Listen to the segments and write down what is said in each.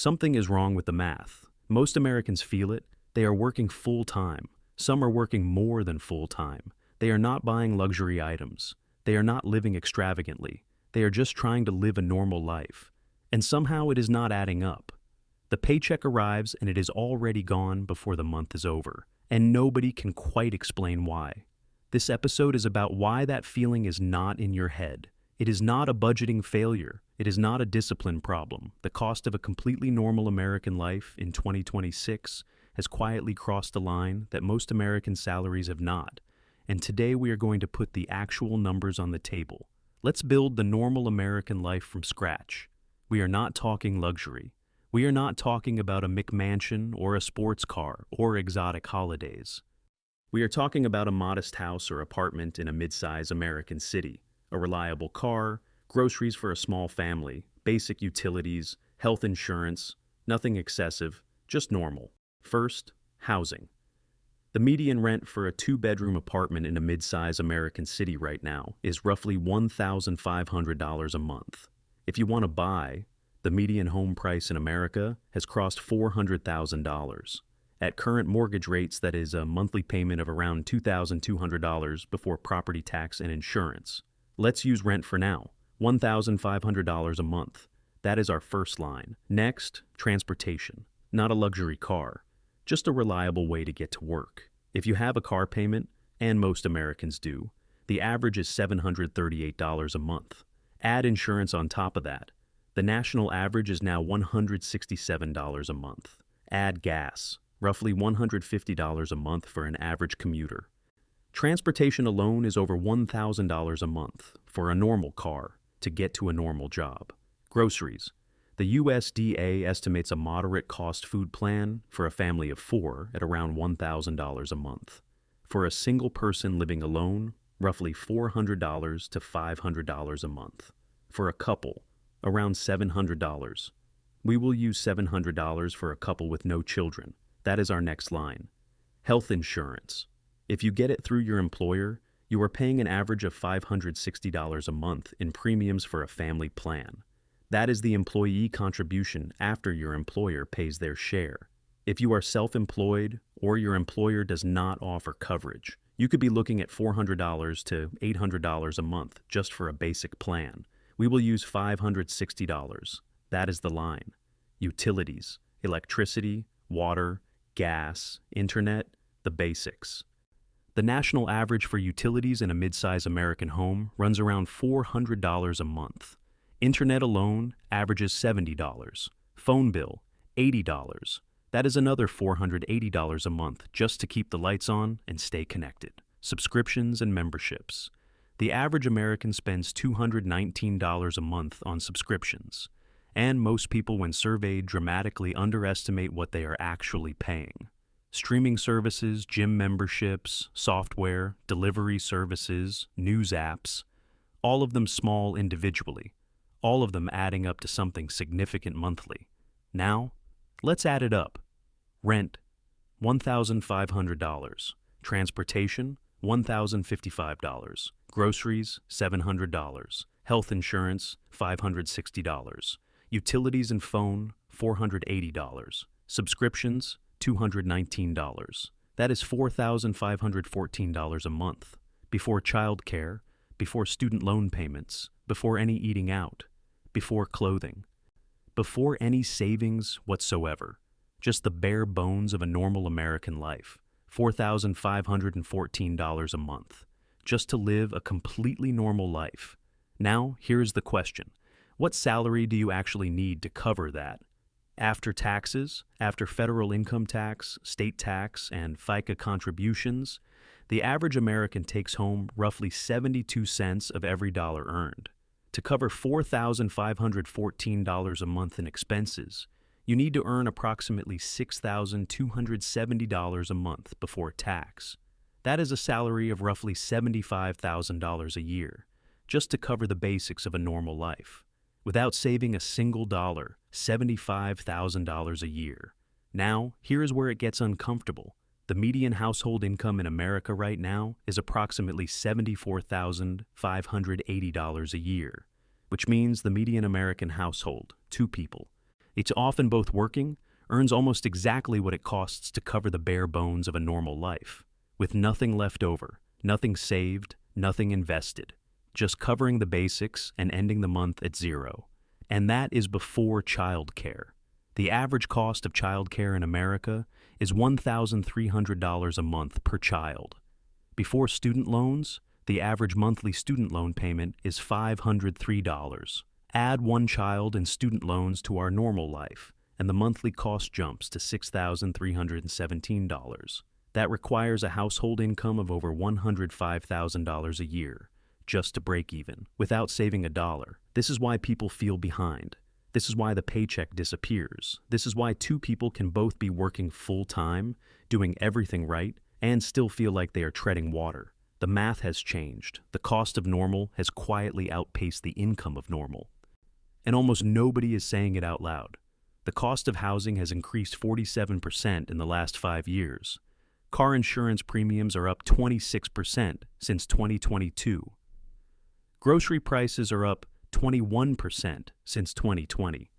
Something is wrong with the math. Most Americans feel it. They are working full-time. Some are working more than full-time. They are not buying luxury items. They are not living extravagantly. They are just trying to live a normal life. And somehow it is not adding up. The paycheck arrives and it is already gone before the month is over. And nobody can quite explain why. This episode is about why that feeling is not in your head. It is not a budgeting failure. It is not a discipline problem. The cost of a completely normal American life in 2026 has quietly crossed a line that most American salaries have not. And today we are going to put the actual numbers on the table. Let's build the normal American life from scratch. We are not talking luxury. We are not talking about a McMansion or a sports car or exotic holidays. We are talking about a modest house or apartment in a mid-size American city, a reliable car, groceries for a small family, basic utilities, health insurance, nothing excessive, just normal. First, housing. The median rent for a two-bedroom apartment in a mid-size American city right now is roughly $1,500 a month. If you want to buy, the median home price in America has crossed $400,000. At current mortgage rates, that is a monthly payment of around $2,200 before property tax and insurance. Let's use rent for now, $1,500 a month. That is our first line. Next, transportation. Not a luxury car, just a reliable way to get to work. If you have a car payment, and most Americans do, the average is $738 a month. Add insurance on top of that. The national average is now $167 a month. Add gas, roughly $150 a month for an average commuter. Transportation alone is over $1,000 a month for a normal car to get to a normal job. Groceries. The USDA estimates a moderate cost food plan for a family of 4 at around $1,000 a month. For a single person living alone, roughly $400 to $500 a month. For a couple, around $700. We will use $700 for a couple with no children. That is our next line. Health insurance. If you get it through your employer, you are paying an average of $560 a month in premiums for a family plan. That is the employee contribution after your employer pays their share. If you are self-employed or your employer does not offer coverage, you could be looking at $400 to $800 a month just for a basic plan. We will use $560. That is the line. Utilities, electricity, water, gas, internet, the basics. The national average for utilities in a mid-size American home runs around $400 a month. Internet alone averages $70. Phone bill, $80. That is another $480 a month just to keep the lights on and stay connected. Subscriptions and memberships. The average American spends $219 a month on subscriptions. And most people, when surveyed, dramatically underestimate what they are actually paying. Streaming services, gym memberships, software, delivery services, news apps, all of them small individually, all of them adding up to something significant monthly. Now, let's add it up. Rent, $1,500. Transportation, $1,055. Groceries, $700. Health insurance, $560. Utilities and phone, $480. Subscriptions, $219. That is $4,514 a month, before child care, before student loan payments, before any eating out, before clothing, before any savings whatsoever. Just the bare bones of a normal American life, $4,514 a month, just to live a completely normal life. Now, here's the question. What salary do you actually need to cover that? After taxes, after federal income tax, state tax, and FICA contributions, the average American takes home roughly 72 cents of every dollar earned. To cover $4,514 a month in expenses, you need to earn approximately $6,270 a month before tax. That is a salary of roughly $75,000 a year, just to cover the basics of a normal life. Without saving a single dollar, $75,000 a year. Now, here is where it gets uncomfortable. The median household income in America right now is approximately $74,580 a year, which means the median American household, 2 people, It's often both working, earns almost exactly what it costs to cover the bare bones of a normal life, with nothing left over, nothing saved, nothing invested, just covering the basics and ending the month at zero. And that is before childcare. The average cost of childcare in America is $1,300 a month per child. Before student loans, the average monthly student loan payment is $503. Add one child and student loans to our normal life, and the monthly cost jumps to $6,317. That requires a household income of over $105,000 a year, just to break even, without saving a dollar. This is why people feel behind. This is why the paycheck disappears. This is why two people can both be working full-time, doing everything right, and still feel like they are treading water. The math has changed. The cost of normal has quietly outpaced the income of normal. And almost nobody is saying it out loud. The cost of housing has increased 47% in the last 5 years. Car insurance premiums are up 26% since 2022. Grocery prices are up 21% since 2020.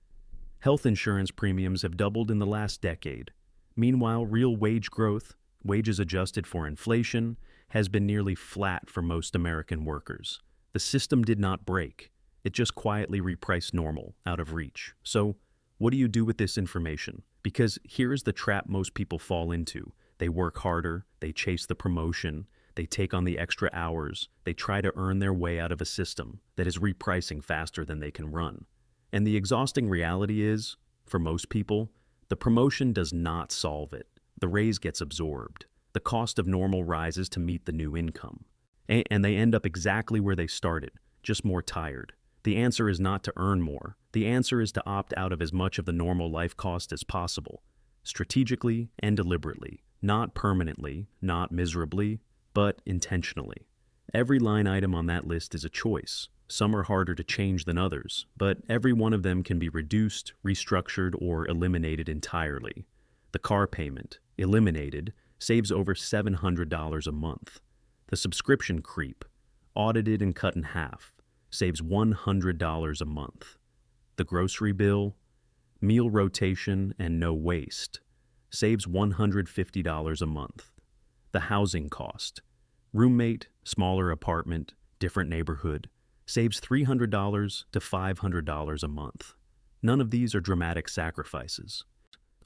Health insurance premiums have doubled in the last decade. Meanwhile, real wage growth, wages adjusted for inflation, has been nearly flat for most American workers. The system did not break. It just quietly repriced normal out of reach. So, what do you do with this information? Because here is the trap most people fall into. They work harder, they chase the promotion, they take on the extra hours, they try to earn their way out of a system that is repricing faster than they can run. And the exhausting reality is, for most people, the promotion does not solve it. The raise gets absorbed. The cost of normal rises to meet the new income. And they end up exactly where they started, just more tired. The answer is not to earn more. The answer is to opt out of as much of the normal life cost as possible, strategically and deliberately, not permanently, not miserably, but intentionally. Every line item on that list is a choice. Some are harder to change than others, but every one of them can be reduced, restructured, or eliminated entirely. The car payment, eliminated, saves over $700 a month. The subscription creep, audited and cut in half, saves $100 a month. The grocery bill, meal rotation, and no waste, saves $150 a month. The housing cost, roommate, smaller apartment, different neighborhood, saves $300 to $500 a month. None of these are dramatic sacrifices.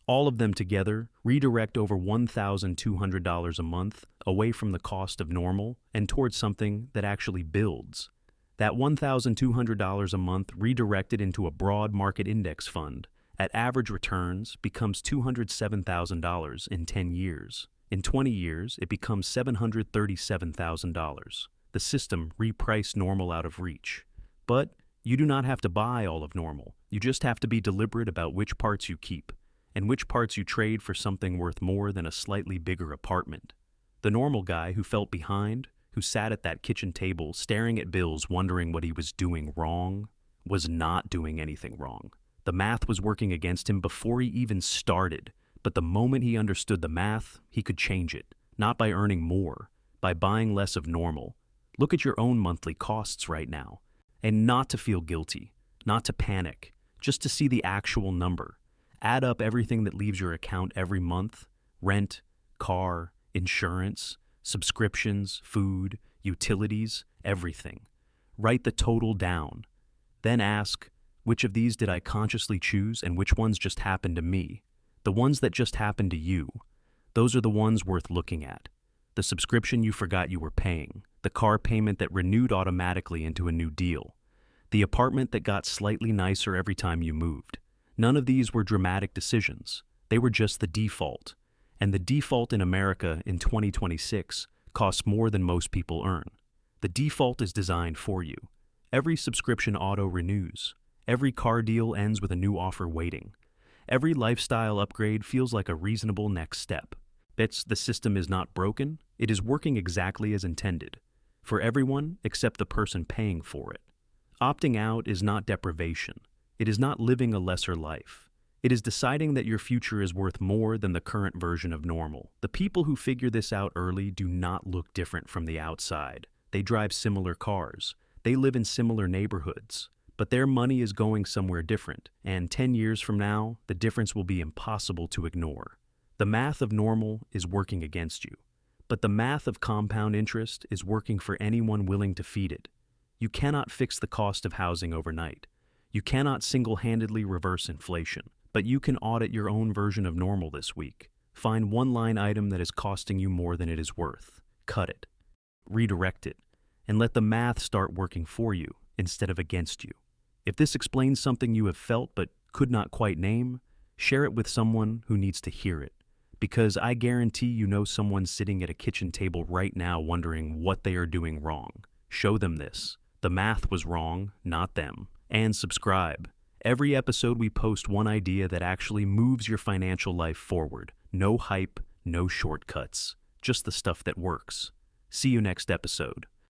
All of them together redirect over $1,200 a month away from the cost of normal and towards something that actually builds. That $1,200 a month redirected into a broad market index fund at average returns becomes $207,000 in 10 years. In 20 years, it becomes $737,000. The system repriced normal out of reach. But you do not have to buy all of normal. You just have to be deliberate about which parts you keep and which parts you trade for something worth more than a slightly bigger apartment. The normal guy who felt behind, who sat at that kitchen table staring at bills wondering what he was doing wrong, was not doing anything wrong. The math was working against him before he even started, but the moment he understood the math, he could change it, not by earning more, by buying less of normal. Look at your own monthly costs right now, and not to feel guilty, not to panic, just to see the actual number. Add up everything that leaves your account every month: rent, car, insurance, subscriptions, food, utilities, everything. Write the total down. Then ask, which of these did I consciously choose and which ones just happened to me? The ones that just happened to you, those are the ones worth looking at. The subscription you forgot you were paying, the car payment that renewed automatically into a new deal, the apartment that got slightly nicer every time you moved. None of these were dramatic decisions. They were just the default. And the default in America in 2026 costs more than most people earn. The default is designed for you. Every subscription auto-renews. Every car deal ends with a new offer waiting. Every lifestyle upgrade feels like a reasonable next step. The system is not broken, it is working exactly as intended, for everyone except the person paying for it. Opting out is not deprivation. It is not living a lesser life. It is deciding that your future is worth more than the current version of normal. The people who figure this out early do not look different from the outside. They drive similar cars. They live in similar neighborhoods. but their money is going somewhere different, and 10 years from now, the difference will be impossible to ignore. The math of normal is working against you, but the math of compound interest is working for anyone willing to feed it. You cannot fix the cost of housing overnight. You cannot single-handedly reverse inflation, but you can audit your own version of normal this week. Find one line item that is costing you more than it is worth. Cut it. Redirect it. And let the math start working for you instead of against you. If this explains something you have felt but could not quite name, share it with someone who needs to hear it. Because I guarantee you know someone sitting at a kitchen table right now wondering what they are doing wrong. Show them this. The math was wrong, not them. And subscribe. Every episode we post one idea that actually moves your financial life forward. No hype, no shortcuts. Just the stuff that works. See you next episode.